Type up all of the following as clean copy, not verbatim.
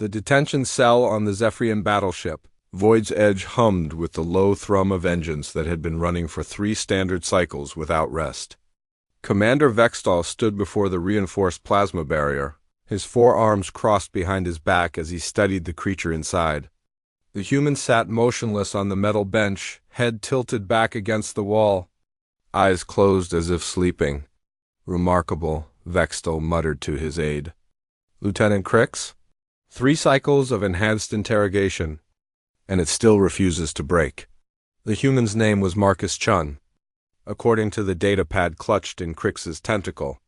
The detention cell on the Zephyrian battleship, Void's Edge, hummed with the low thrum of engines that had been running for 3 standard cycles without rest. Commander Vextal stood before the reinforced plasma barrier, his forearms crossed behind his back as he studied the creature inside. The human sat motionless on the metal bench, head tilted back against the wall, eyes closed as if sleeping. "Remarkable," Vextal muttered to his aide. "Lieutenant Crix? 3 cycles of enhanced interrogation, and it still refuses to break." The human's name was Marcus Chun, according to the datapad clutched in Crix's tentacle.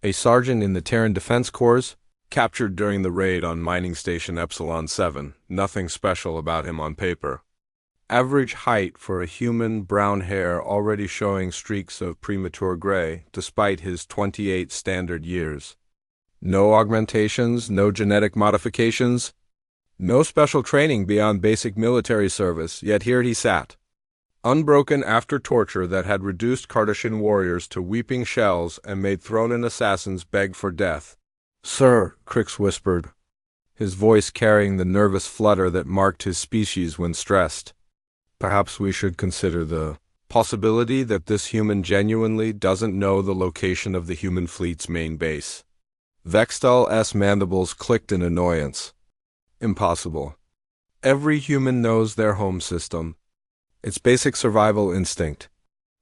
A sergeant in the Terran Defense Corps, captured during the raid on Mining Station Epsilon 7. Nothing special about him on paper. Average height for a human, brown hair already showing streaks of premature gray, despite his 28 standard years. No augmentations, no genetic modifications, no special training beyond basic military service, yet here he sat, unbroken after torture that had reduced Cardassian warriors to weeping shells and made thronen assassins beg for death. "Sir," Crix whispered, his voice carrying the nervous flutter that marked his species when stressed. "Perhaps we should consider the possibility that this human genuinely doesn't know the location of the human fleet's main base." Vextal's mandibles clicked in annoyance. "Impossible. Every human knows their home system. It's basic survival instinct."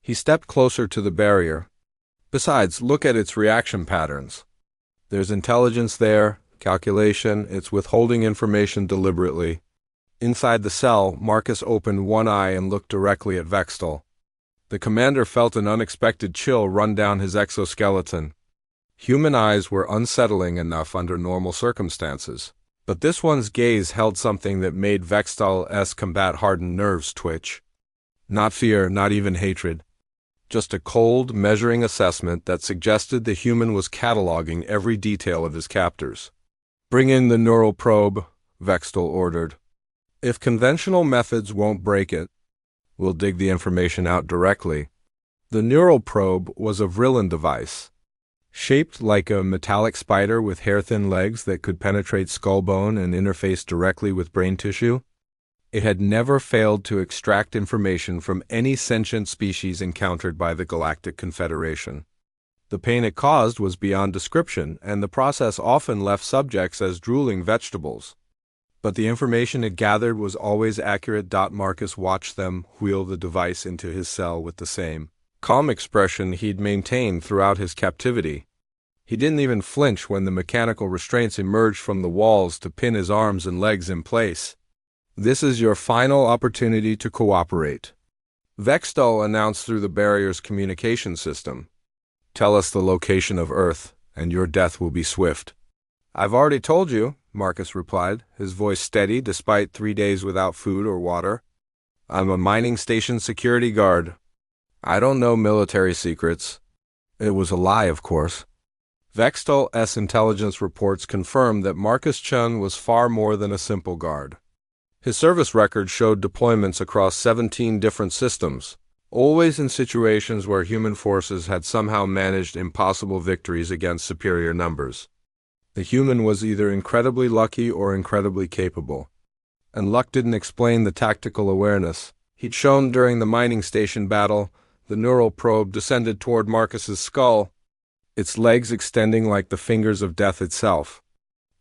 He stepped closer to the barrier. "Besides, look at its reaction patterns. There's intelligence there, calculation, it's withholding information deliberately." Inside the cell, Marcus opened one eye and looked directly at Vextal. The commander felt an unexpected chill run down his exoskeleton. Human eyes were unsettling enough under normal circumstances, but this one's gaze held something that made Vextal's combat-hardened nerves twitch. Not fear, not even hatred. Just a cold, measuring assessment that suggested the human was cataloging every detail of his captors. "Bring in the neural probe," Vextal ordered. "If conventional methods won't break it, we'll dig the information out directly." The neural probe was a Vrillin device, shaped like a metallic spider with hair-thin legs that could penetrate skull bone and interface directly with brain tissue. It had never failed to extract information from any sentient species encountered by the Galactic Confederation. The pain it caused was beyond description, and the process often left subjects as drooling vegetables. But the information it gathered was always accurate. Marcus watched them wheel the device into his cell with the same calm expression he'd maintained throughout his captivity. He didn't even flinch when the mechanical restraints emerged from the walls to pin his arms and legs in place. "This is your final opportunity to cooperate," Vextal announced through the barrier's communication system. "Tell us the location of Earth, and your death will be swift." "I've already told you," Marcus replied, his voice steady despite 3 days without food or water. "I'm a mining station security guard. I don't know military secrets." It was a lie, of course. Vextal's intelligence reports confirmed that Marcus Chun was far more than a simple guard. His service record showed deployments across 17 different systems, always in situations where human forces had somehow managed impossible victories against superior numbers. The human was either incredibly lucky or incredibly capable. And luck didn't explain the tactical awareness he'd shown during the mining station battle. The neural probe descended toward Marcus's skull, its legs extending like the fingers of death itself.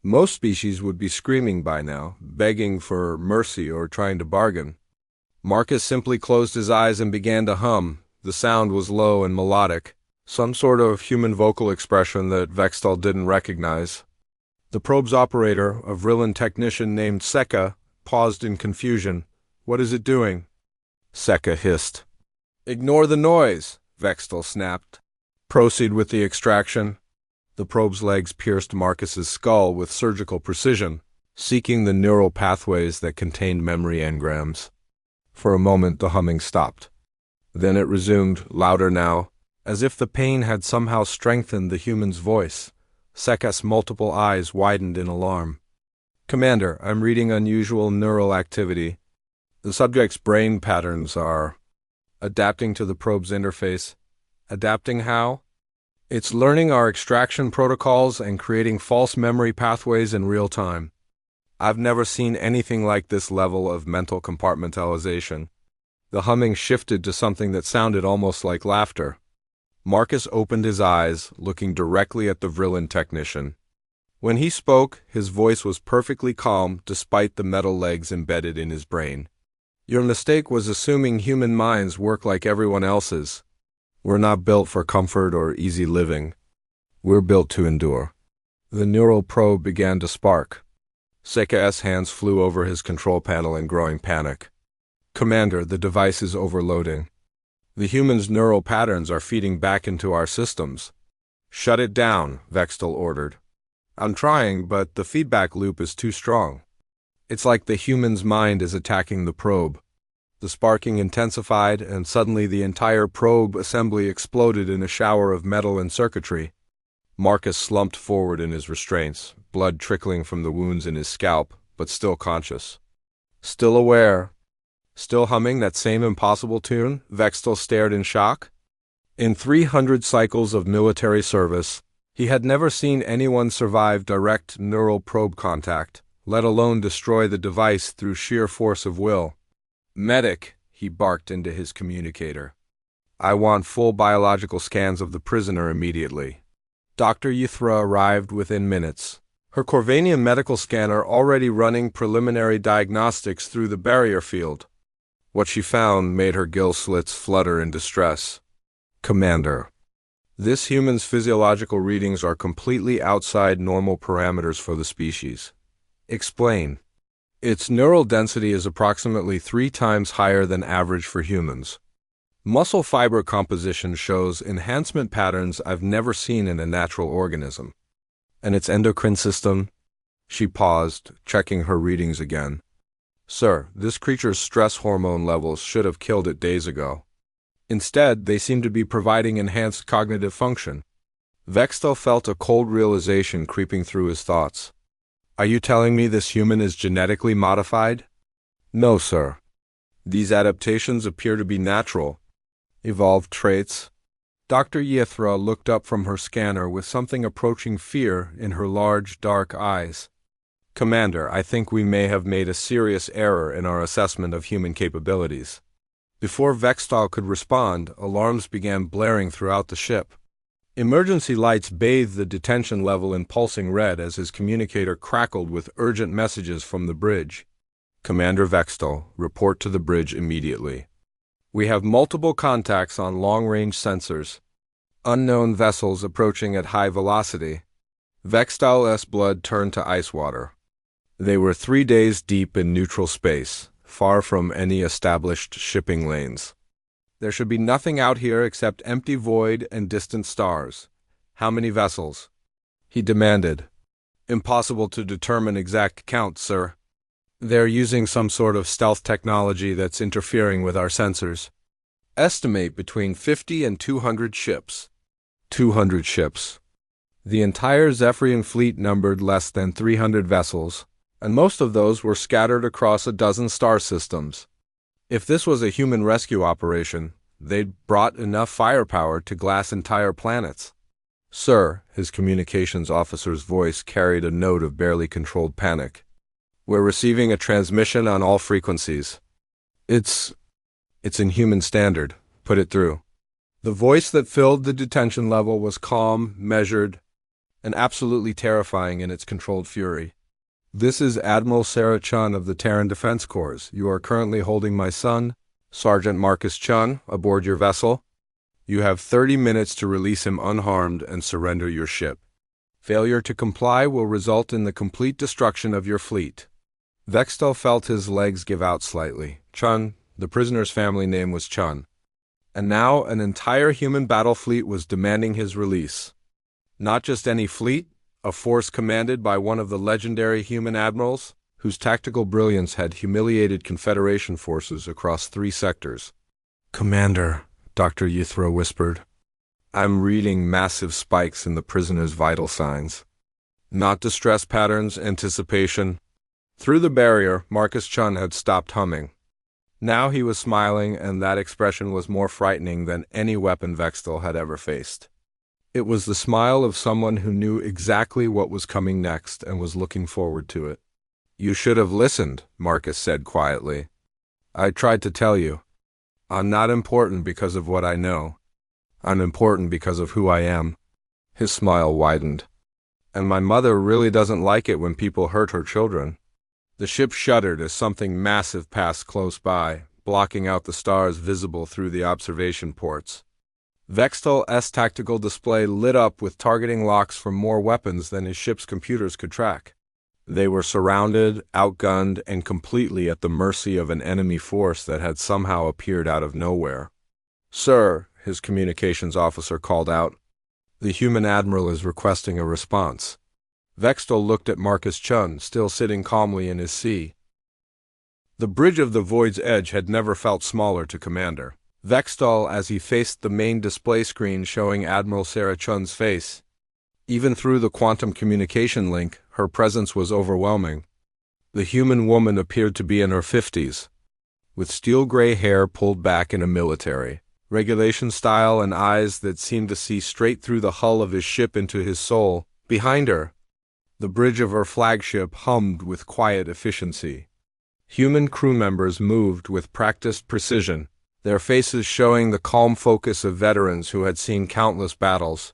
Most species would be screaming by now, begging for mercy or trying to bargain. Marcus simply closed his eyes and began to hum. The sound was low and melodic, some sort of human vocal expression that Vextal didn't recognize. The probe's operator, a Vrillin technician named Sekka, paused in confusion. "What is it doing?" Sekka hissed. "Ignore the noise," Vextal snapped. "Proceed with the extraction." The probe's legs pierced Marcus's skull with surgical precision, seeking the neural pathways that contained memory engrams. For a moment the humming stopped. Then it resumed, louder now, as if the pain had somehow strengthened the human's voice. Sekka's multiple eyes widened in alarm. "Commander, I'm reading unusual neural activity. The subject's brain patterns are adapting to the probe's interface." "Adapting how?" "It's learning our extraction protocols and creating false memory pathways in real time." I've never seen anything like this level of mental compartmentalization. The humming shifted to something that sounded almost like laughter. Marcus opened his eyes, looking directly at the Vrillin technician. When he spoke, his voice was perfectly calm despite the metal legs embedded in his brain. Your mistake was assuming human minds work like everyone else's. We're not built for comfort or easy living. We're built to endure. The neural probe began to spark. Seika's hands flew over his control panel in growing panic. Commander, the device is overloading. The human's neural patterns are feeding back into our systems. Shut it down, Vextal ordered. I'm trying, but the feedback loop is too strong. It's like the human's mind is attacking the probe. The sparking intensified, and suddenly the entire probe assembly exploded in a shower of metal and circuitry. Marcus slumped forward in his restraints, blood trickling from the wounds in his scalp, but still conscious. Still aware. Still humming that same impossible tune, Vextal stared in shock. In 300 cycles of military service, he had never seen anyone survive direct neural probe contact, let alone destroy the device through sheer force of will. Medic, he barked into his communicator. I want full biological scans of the prisoner immediately. Dr. Ythra arrived within minutes, her Corvanian medical scanner already running preliminary diagnostics through the barrier field. What she found made her gill slits flutter in distress. Commander, this human's physiological readings are completely outside normal parameters for the species. Explain. Its neural density is approximately 3 times higher than average for humans. Muscle fiber composition shows enhancement patterns I've never seen in a natural organism. And its endocrine system? She paused, checking her readings again. Sir, this creature's stress hormone levels should have killed it days ago. Instead, they seem to be providing enhanced cognitive function. Vextal felt a cold realization creeping through his thoughts. Are you telling me this human is genetically modified? No, sir. These adaptations appear to be natural, evolved traits. Dr. Ythra looked up from her scanner with something approaching fear in her large, dark eyes. Commander, I think we may have made a serious error in our assessment of human capabilities. Before Vextal could respond, alarms began blaring throughout the ship. Emergency lights bathed the detention level in pulsing red as his communicator crackled with urgent messages from the bridge. Commander Vextal, report to the bridge immediately. We have multiple contacts on long-range sensors. Unknown vessels approaching at high velocity. Vextal's blood turned to ice water. They were 3 days deep in neutral space, far from any established shipping lanes. There should be nothing out here except empty void and distant stars. How many vessels? He demanded. Impossible to determine exact count, sir. They're using some sort of stealth technology that's interfering with our sensors. Estimate between 50 and 200 ships. 200 ships. The entire Zephyrian fleet numbered less than 300 vessels, and most of those were scattered across a dozen star systems. If this was a human rescue operation, they'd brought enough firepower to glass entire planets. Sir, his communications officer's voice carried a note of barely controlled panic. We're receiving a transmission on all frequencies. It's in human standard. Put it through. The voice that filled the detention level was calm, measured, and absolutely terrifying in its controlled fury. This is Admiral Sarah Chun of the Terran Defense Corps. You are currently holding my son, Sergeant Marcus Chun, aboard your vessel. You have 30 minutes to release him unharmed and surrender your ship. Failure to comply will result in the complete destruction of your fleet. Vextal felt his legs give out slightly. Chun, the prisoner's family name was Chun. And now an entire human battle fleet was demanding his release. Not just any fleet, a force commanded by one of the legendary human admirals, whose tactical brilliance had humiliated Confederation forces across 3 sectors. Commander, Dr. Ythra whispered, I'm reading massive spikes in the prisoner's vital signs. Not distress patterns, anticipation. Through the barrier, Marcus Chun had stopped humming. Now he was smiling, and that expression was more frightening than any weapon Vextal had ever faced. It was the smile of someone who knew exactly what was coming next and was looking forward to it. You should have listened, Marcus said quietly. I tried to tell you. I'm not important because of what I know. I'm important because of who I am. His smile widened. And my mother really doesn't like it when people hurt her children. The ship shuddered as something massive passed close by, blocking out the stars visible through the observation ports. Vextal's tactical display lit up with targeting locks for more weapons than his ship's computers could track. They were surrounded, outgunned, and completely at the mercy of an enemy force that had somehow appeared out of nowhere. Sir, his communications officer called out, the human admiral is requesting a response. Vextal looked at Marcus Chun, still sitting calmly in his sea. The bridge of the Void's edge had never felt smaller to Commander Vextal as he faced the main display screen showing Admiral Sarah Chun's face. Even through the quantum communication link, her presence was overwhelming. The human woman appeared to be in her 50s, with steel-gray hair pulled back in a military regulation style and eyes that seemed to see straight through the hull of his ship into his soul. Behind her, the bridge of her flagship hummed with quiet efficiency. Human crew members moved with practiced precision, their faces showing the calm focus of veterans who had seen countless battles.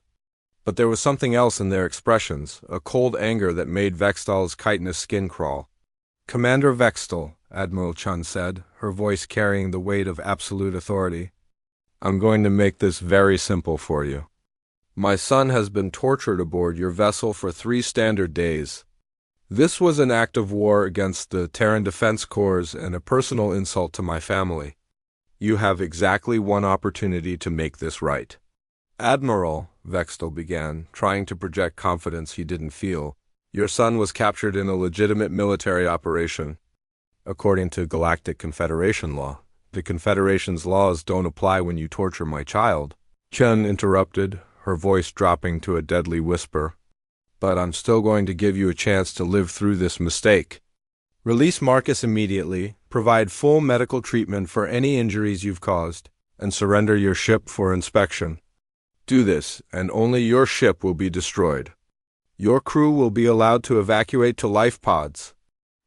But there was something else in their expressions, a cold anger that made Vextal's chitinous skin crawl. Commander Vextal, Admiral Chun said, her voice carrying the weight of absolute authority. I'm going to make this very simple for you. My son has been tortured aboard your vessel for 3 standard days. This was an act of war against the Terran Defense Corps and a personal insult to my family. You have exactly 1 opportunity to make this right. Admiral, Vextal began, trying to project confidence he didn't feel, your son was captured in a legitimate military operation. According to Galactic Confederation law, the Confederation's laws don't apply when you torture my child. Chun interrupted, her voice dropping to a deadly whisper. But I'm still going to give you a chance to live through this mistake. Release Marcus immediately, provide full medical treatment for any injuries you've caused, and surrender your ship for inspection. Do this, and only your ship will be destroyed. Your crew will be allowed to evacuate to life pods.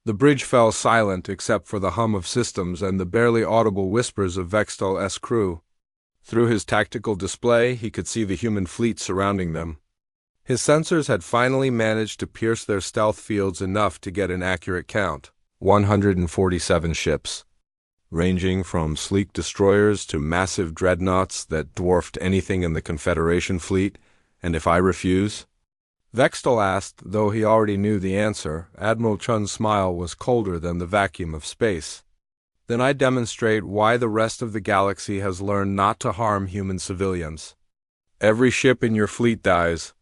The bridge fell silent except for the hum of systems and the barely audible whispers of Vextal's crew. Through his tactical display, he could see the human fleet surrounding them. His sensors had finally managed to pierce their stealth fields enough to get an accurate count. 147 ships, ranging from sleek destroyers to massive dreadnoughts that dwarfed anything in the Confederation fleet. And if I refuse? Vextal asked, though he already knew the answer. Admiral Chun's smile was colder than the vacuum of space. Then I demonstrate why the rest of the galaxy has learned not to harm human civilians. Every ship in your fleet dies.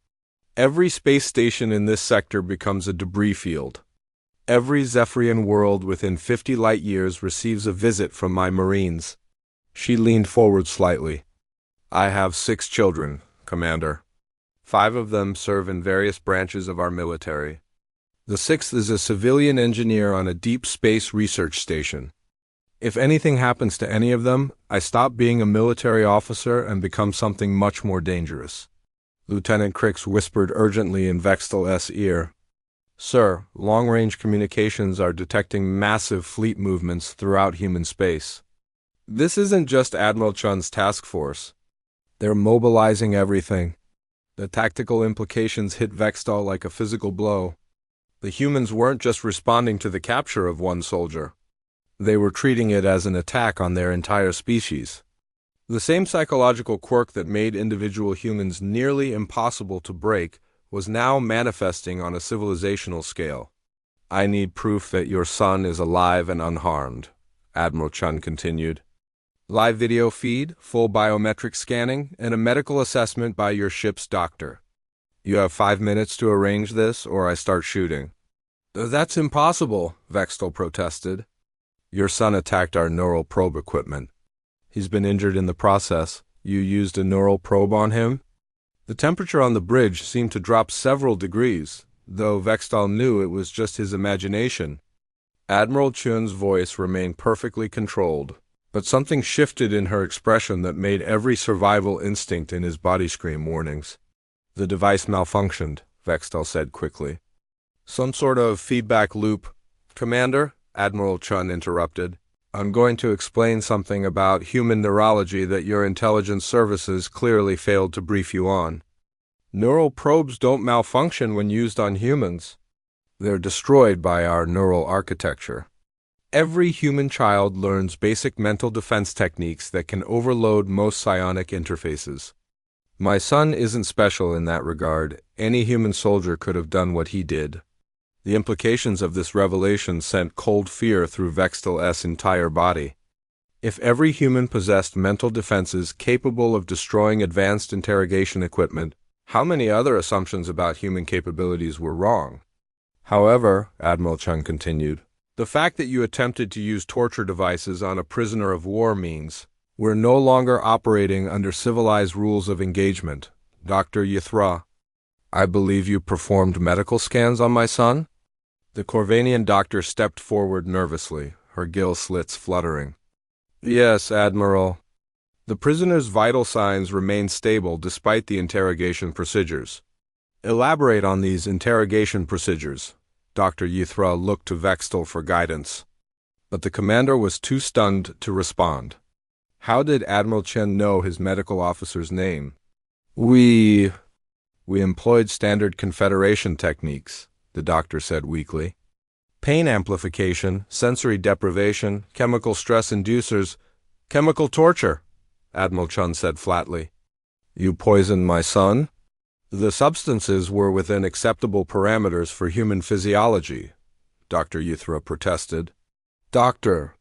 Every space station in this sector becomes a debris field. Every Zephyrian world within 50 light-years receives a visit from my Marines. She leaned forward slightly. I have 6 children, Commander. 5 of them serve in various branches of our military. The 6th is a civilian engineer on a deep space research station. If anything happens to any of them, I stop being a military officer and become something much more dangerous. Lieutenant Crix whispered urgently in Vextal's ear. Sir, long-range communications are detecting massive fleet movements throughout human space. This isn't just Admiral Chun's task force. They're mobilizing everything. The tactical implications hit Vextal like a physical blow. The humans weren't just responding to the capture of 1 soldier. They were treating it as an attack on their entire species. The same psychological quirk that made individual humans nearly impossible to break was now manifesting on a civilizational scale. I need proof that your son is alive and unharmed, Admiral Chun continued. Live video feed, full biometric scanning, and a medical assessment by your ship's doctor. You have 5 minutes to arrange this, or I start shooting. That's impossible, Vextal protested. Your son attacked our neural probe equipment. He's been injured in the process. You used a neural probe on him? The temperature on the bridge seemed to drop several degrees, though Vextal knew it was just his imagination. Admiral Chun's voice remained perfectly controlled, but something shifted in her expression that made every survival instinct in his body scream warnings. The device malfunctioned, Vextal said quickly. Some sort of feedback loop. Commander, Admiral Chun interrupted. I'm going to explain something about human neurology that your intelligence services clearly failed to brief you on. Neural probes don't malfunction when used on humans. They're destroyed by our neural architecture. Every human child learns basic mental defense techniques that can overload most psionic interfaces. My son isn't special in that regard. Any human soldier could have done what he did. The implications of this revelation sent cold fear through Vextel's entire body. If every human possessed mental defenses capable of destroying advanced interrogation equipment, how many other assumptions about human capabilities were wrong? However, Admiral Chun continued, the fact that you attempted to use torture devices on a prisoner of war means we're no longer operating under civilized rules of engagement. Dr. HFY, I believe you performed medical scans on my son? The Corvanian doctor stepped forward nervously, her gill slits fluttering. Yes, Admiral. The prisoner's vital signs remain stable despite the interrogation procedures. Elaborate on these interrogation procedures. Dr. HFY looked to Vextel for guidance. But the commander was too stunned to respond. How did Admiral Chen know his medical officer's name? We employed standard Confederation techniques, the doctor said weakly. Pain amplification, sensory deprivation, chemical stress inducers, chemical torture, Admiral Chun said flatly. You poisoned my son? The substances were within acceptable parameters for human physiology, Dr. HFY protested. Doctor,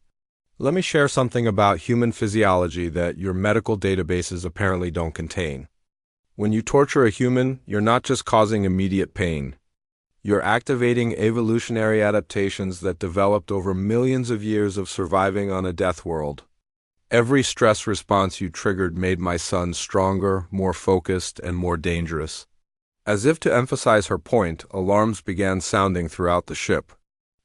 let me share something about human physiology that your medical databases apparently don't contain. When you torture a human, you're not just causing immediate pain. You're activating evolutionary adaptations that developed over millions of years of surviving on a death world. Every stress response you triggered made my son stronger, more focused, and more dangerous. As if to emphasize her point, alarms began sounding throughout the ship.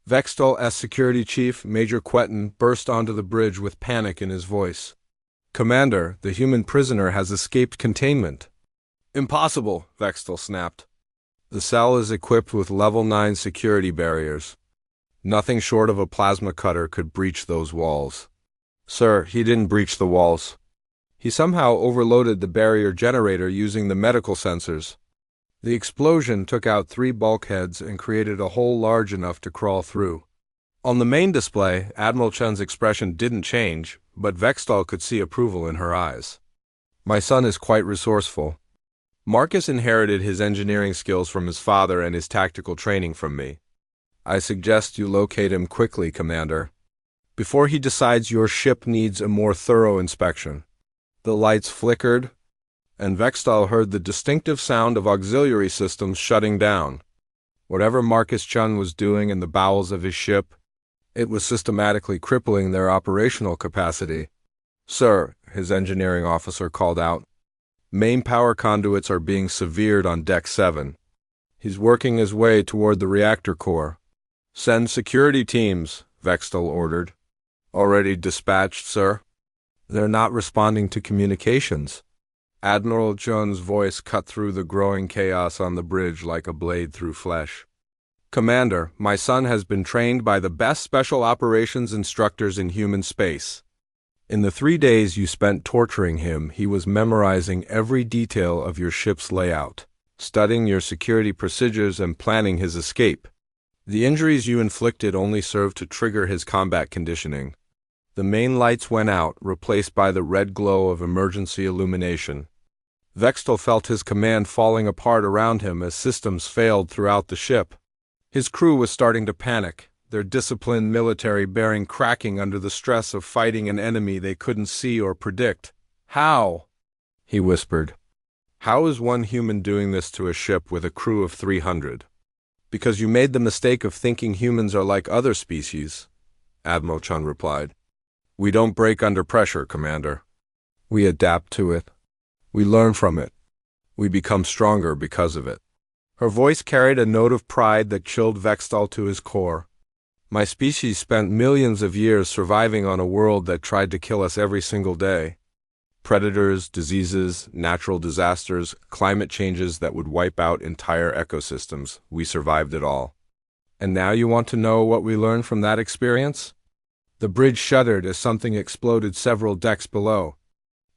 Vextel's security chief, Major Quetton, burst onto the bridge with panic in his voice. Commander, the human prisoner has escaped containment. Impossible, Vextel snapped. The cell is equipped with level 9 security barriers. Nothing short of a plasma cutter could breach those walls. Sir, he didn't breach the walls. He somehow overloaded the barrier generator using the medical sensors. The explosion took out 3 bulkheads and created a hole large enough to crawl through. On the main display, Admiral Chun's expression didn't change, but Vextel could see approval in her eyes. My son is quite resourceful. Marcus inherited his engineering skills from his father and his tactical training from me. I suggest you locate him quickly, Commander, before he decides your ship needs a more thorough inspection. The lights flickered, and Vextel heard the distinctive sound of auxiliary systems shutting down. Whatever Marcus Chun was doing in the bowels of his ship, it was systematically crippling their operational capacity. Sir, his engineering officer called out. Main power conduits are being severed on Deck 7. He's working his way toward the reactor core. Send security teams, Vextel ordered. Already dispatched, sir. They're not responding to communications. Admiral Chun's voice cut through the growing chaos on the bridge like a blade through flesh. Commander, my son has been trained by the best special operations instructors in human space. In the 3 days you spent torturing him, he was memorizing every detail of your ship's layout, studying your security procedures and planning his escape. The injuries you inflicted only served to trigger his combat conditioning. The main lights went out, replaced by the red glow of emergency illumination. Vextel felt his command falling apart around him as systems failed throughout the ship. His crew was starting to panic, their disciplined military bearing cracking under the stress of fighting an enemy they couldn't see or predict. How? He whispered. How is one human doing this to a ship with a crew of 300? Because you made the mistake of thinking humans are like other species, Admiral Chun replied. We don't break under pressure, Commander. We adapt to it. We learn from it. We become stronger because of it. Her voice carried a note of pride that chilled Vextel to his core. My species spent millions of years surviving on a world that tried to kill us every single day. Predators, diseases, natural disasters, climate changes that would wipe out entire ecosystems. We survived it all. And now you want to know what we learned from that experience? The bridge shuddered as something exploded several decks below.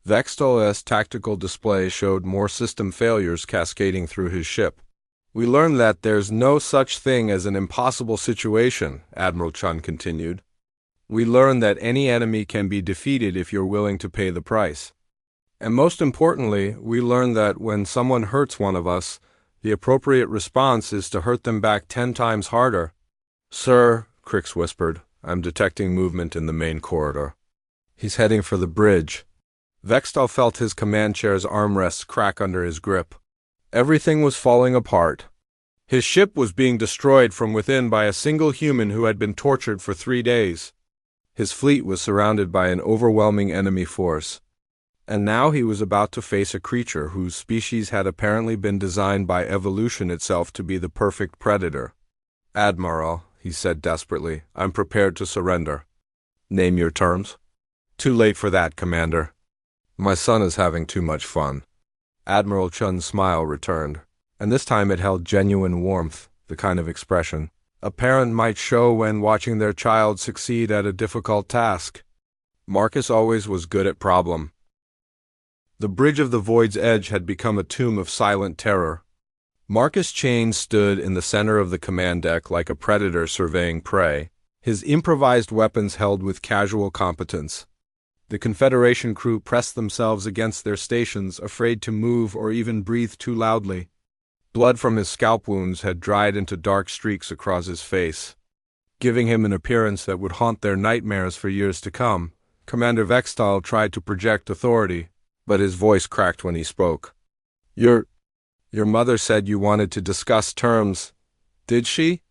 Vextol's tactical display showed more system failures cascading through his ship. We learned that there's no such thing as an impossible situation, Admiral Chun continued. We learned that any enemy can be defeated if you're willing to pay the price. And most importantly, we learned that when someone hurts one of us, the appropriate response is to hurt them back 10 times harder. Sir, Crix whispered, I'm detecting movement in the main corridor. He's heading for the bridge. Vextol felt his command chair's armrests crack under his grip. Everything was falling apart. His ship was being destroyed from within by a single human who had been tortured for 3 days. His fleet was surrounded by an overwhelming enemy force. And now he was about to face a creature whose species had apparently been designed by evolution itself to be the perfect predator. Admiral, he said desperately, I'm prepared to surrender. Name your terms. Too late for that, Commander. My son is having too much fun. Admiral Chun's smile returned, and this time it held genuine warmth, the kind of expression a parent might show when watching their child succeed at a difficult task. Marcus always was good at problem. The bridge of the Void's Edge had become a tomb of silent terror. Marcus Chain stood in the center of the command deck like a predator surveying prey, his improvised weapons held with casual competence. The Confederation crew pressed themselves against their stations, afraid to move or even breathe too loudly. Blood from his scalp wounds had dried into dark streaks across his face, giving him an appearance that would haunt their nightmares for years to come. Commander Vextol tried to project authority, but his voice cracked when he spoke. Your mother said you wanted to discuss terms, did she?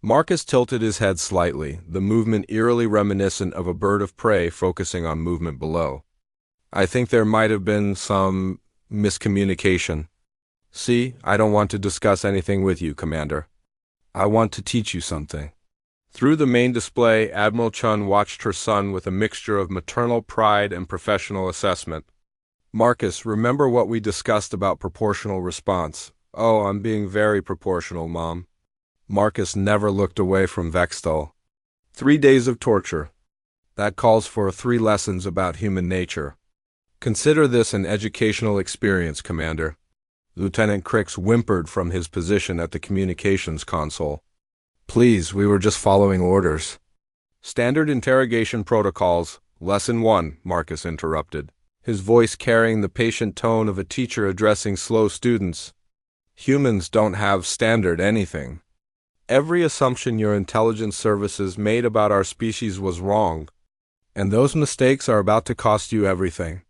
Marcus tilted his head slightly, the movement eerily reminiscent of a bird of prey focusing on movement below. I think there might have been some miscommunication. See, I don't want to discuss anything with you, Commander. I want to teach you something. Through the main display, Admiral Chun watched her son with a mixture of maternal pride and professional assessment. Marcus, remember what we discussed about proportional response? Oh, I'm being very proportional, Mom. Marcus never looked away from Vextol. 3 days of torture. That calls for 3 lessons about human nature. Consider this an educational experience, Commander. Lieutenant Crix whimpered from his position at the communications console. Please, we were just following orders. Standard interrogation protocols, Lesson 1, Marcus interrupted, his voice carrying the patient tone of a teacher addressing slow students. Humans don't have standard anything. Every assumption your intelligence services made about our species was wrong, and those mistakes are about to cost you everything.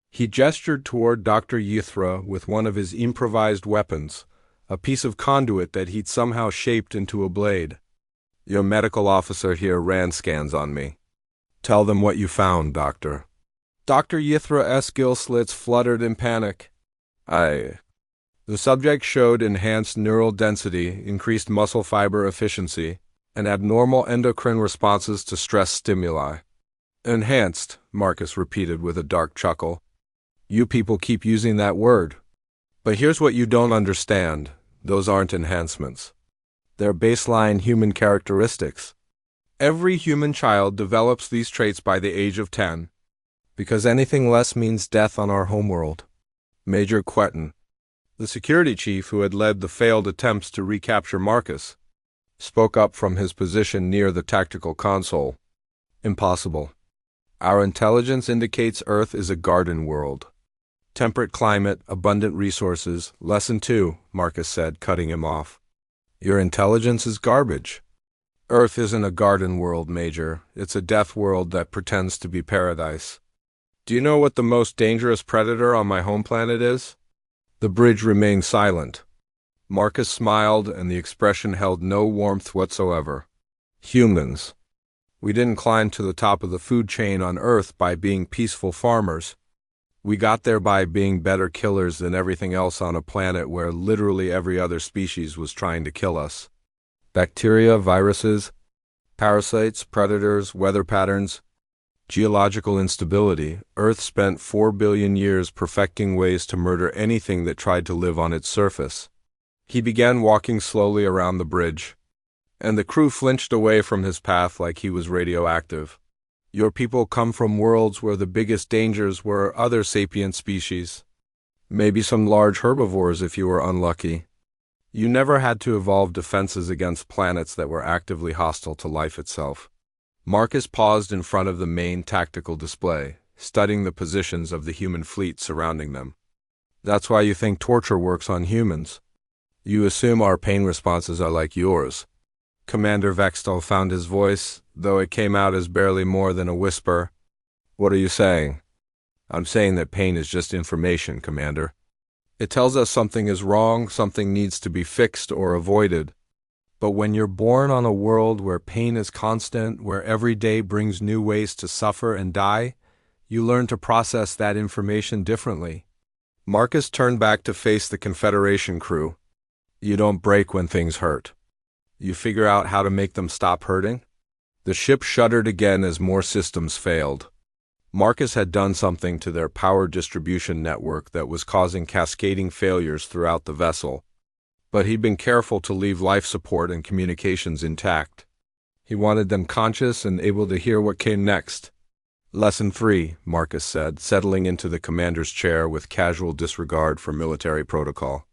He gestured toward Dr. Ythra with one of his improvised weapons, a piece of conduit that he'd somehow shaped into a blade. Your medical officer here ran scans on me. Tell them what you found, Doctor. Dr. Ythra's gill slits fluttered in panic. The subject showed enhanced neural density, increased muscle fiber efficiency, and abnormal endocrine responses to stress stimuli. Enhanced, Marcus repeated with a dark chuckle. You people keep using that word. But here's what you don't understand. Those aren't enhancements. They're baseline human characteristics. Every human child develops these traits by the age of 10, because anything less means death on our homeworld. Major Quetton, the security chief who had led the failed attempts to recapture Marcus, spoke up from his position near the tactical console. Impossible. Our intelligence indicates Earth is a garden world. Temperate climate, abundant resources. Lesson 2, Marcus said, cutting him off. Your intelligence is garbage. Earth isn't a garden world, Major. It's a death world that pretends to be paradise. Do you know what the most dangerous predator on my home planet is? The bridge remained silent. Marcus smiled, and the expression held no warmth whatsoever. Humans. We didn't climb to the top of the food chain on Earth by being peaceful farmers. We got there by being better killers than everything else on a planet where literally every other species was trying to kill us. Bacteria, viruses, parasites, predators, weather patterns, geological instability. Earth spent 4 billion years perfecting ways to murder anything that tried to live on its surface. He began walking slowly around the bridge. and the crew flinched away from his path like he was radioactive. Your people come from worlds where the biggest dangers were other sapient species. Maybe some large herbivores if you were unlucky. You never had to evolve defenses against planets that were actively hostile to life itself. Marcus paused in front of the main tactical display, studying the positions of the human fleet surrounding them. That's why you think torture works on humans. You assume our pain responses are like yours. Commander Vextal found his voice, though it came out as barely more than a whisper. What are you saying? I'm saying that pain is just information, Commander. It tells us something is wrong, something needs to be fixed or avoided. But when you're born on a world where pain is constant, where every day brings new ways to suffer and die, you learn to process that information differently. Marcus turned back to face the Confederation crew. You don't break when things hurt. You figure out how to make them stop hurting? The ship shuddered again as more systems failed. Marcus had done something to their power distribution network that was causing cascading failures throughout the vessel. But he'd been careful to leave life support and communications intact. He wanted them conscious and able to hear what came next. Lesson 3, Marcus said, settling into the commander's chair with casual disregard for military protocol.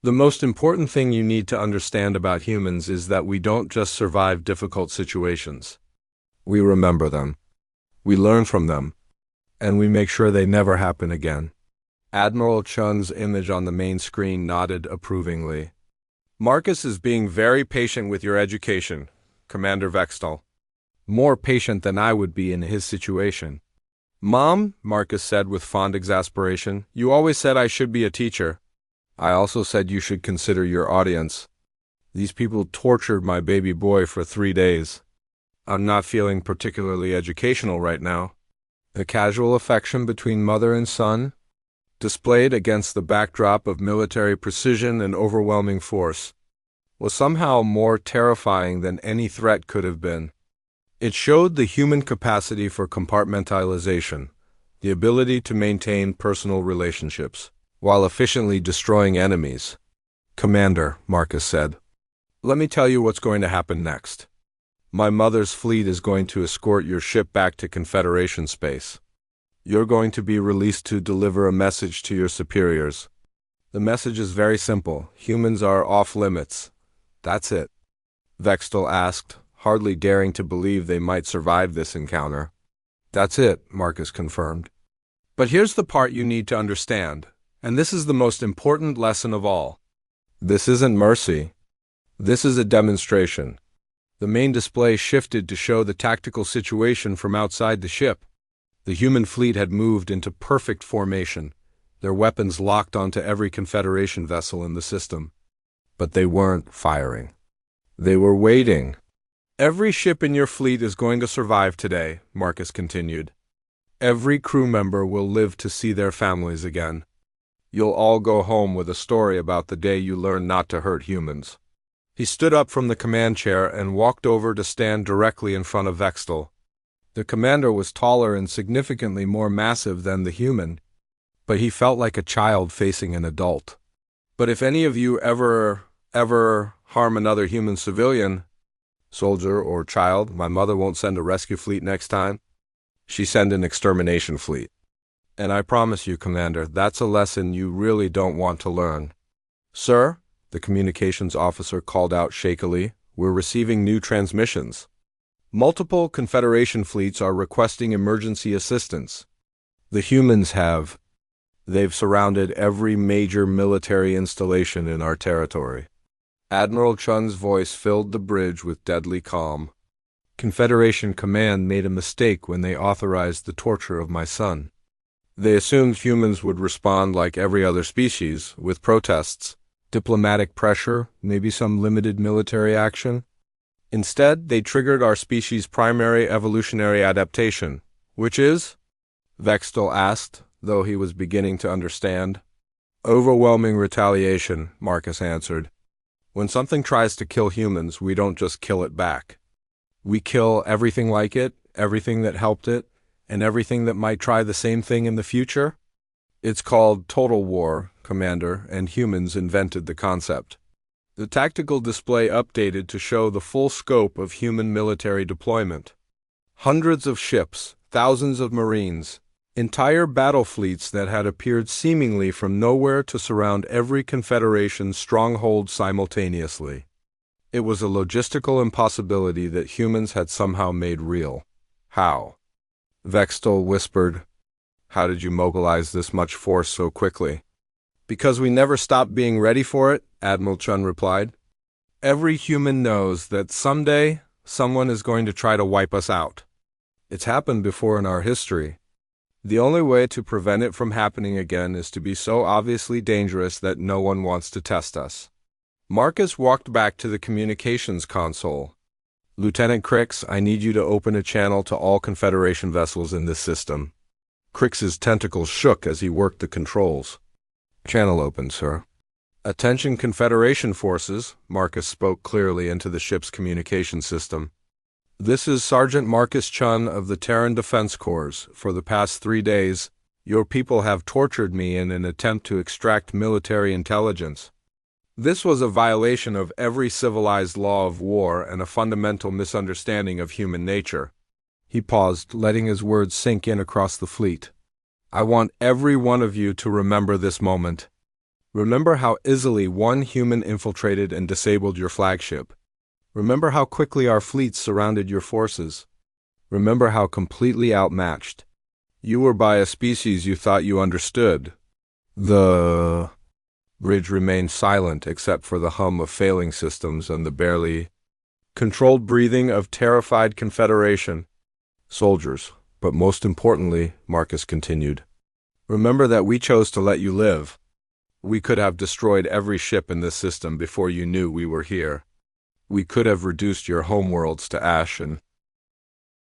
The most important thing you need to understand about humans is that we don't just survive difficult situations. We remember them. We learn from them. And we make sure they never happen again. Admiral Chung's image on the main screen nodded approvingly. Marcus is being very patient with your education, Commander Vextal. More patient than I would be in his situation. Mom, Marcus said with fond exasperation, you always said I should be a teacher. I also said you should consider your audience. These people tortured my baby boy for 3 days. I'm not feeling particularly educational right now. The casual affection between mother and son, displayed against the backdrop of military precision and overwhelming force, was somehow more terrifying than any threat could have been. It showed the human capacity for compartmentalization, the ability to maintain personal relationships, while efficiently destroying enemies. Commander, Marcus said, let me tell you what's going to happen next. My mother's fleet is going to escort your ship back to Confederation space. You're going to be released to deliver a message to your superiors. The message is very simple. Humans are off limits. That's it. Vextal asked, hardly daring to believe they might survive this encounter. That's it, Marcus confirmed. But here's the part you need to understand, and this is the most important lesson of all. This isn't mercy. This is a demonstration. The main display shifted to show the tactical situation from outside the ship. The human fleet had moved into perfect formation, their weapons locked onto every Confederation vessel in the system. But they weren't firing. They were waiting. Every ship in your fleet is going to survive today, Marcus continued. Every crew member will live to see their families again. You'll all go home with a story about the day you learned not to hurt humans. He stood up from the command chair and walked over to stand directly in front of Vextal. The commander was taller and significantly more massive than the human, but he felt like a child facing an adult. But if any of you ever harm another human civilian, soldier or child, my mother won't send a rescue fleet next time. She send an extermination fleet. And I promise you, Commander, that's a lesson you really don't want to learn. Sir, the communications officer called out shakily, we're receiving new transmissions. Multiple Confederation fleets are requesting emergency assistance. The humans have. They've surrounded every major military installation in our territory. Admiral Chung's voice filled the bridge with deadly calm. Confederation Command made a mistake when they authorized the torture of my son. They assumed humans would respond like every other species, with protests, diplomatic pressure, maybe some limited military action. Instead, they triggered our species' primary evolutionary adaptation, which is? Vextal asked, though he was beginning to understand. Overwhelming retaliation, Marcus answered. When something tries to kill humans, we don't just kill it back. We kill everything like it, everything that helped it, and everything that might try the same thing in the future. It's called total war, Commander, and humans invented the concept. The tactical display updated to show the full scope of human military deployment. Hundreds of ships, thousands of Marines, entire battle fleets that had appeared seemingly from nowhere to surround every Confederation stronghold simultaneously. It was a logistical impossibility that humans had somehow made real. How? Vextol whispered. How did you mobilize this much force so quickly? Because we never stopped being ready for it, Admiral Chun replied. Every human knows that someday someone is going to try to wipe us out. It's happened before in our history. The only way to prevent it from happening again is to be so obviously dangerous that no one wants to test us. Marcus walked back to the communications console. Lieutenant Crix, I need you to open a channel to all Confederation vessels in this system. Crix's tentacles shook as he worked the controls. Channel open, sir. Attention Confederation forces, Marcus spoke clearly into the ship's communication system. This is Sergeant Marcus Chun of the Terran Defense Corps. For the past 3 days, your people have tortured me in an attempt to extract military intelligence. This was a violation of every civilized law of war and a fundamental misunderstanding of human nature. He paused, letting his words sink in across the fleet. I want every one of you to remember this moment. Remember how easily one human infiltrated and disabled your flagship. Remember how quickly our fleets surrounded your forces. Remember how completely outmatched you were by a species you thought you understood. The bridge remained silent except for the hum of failing systems and the barely controlled breathing of terrified Confederation soldiers. But most importantly, Marcus continued, remember that we chose to let you live. We could have destroyed every ship in this system before you knew we were here. We could have reduced your homeworlds to ash and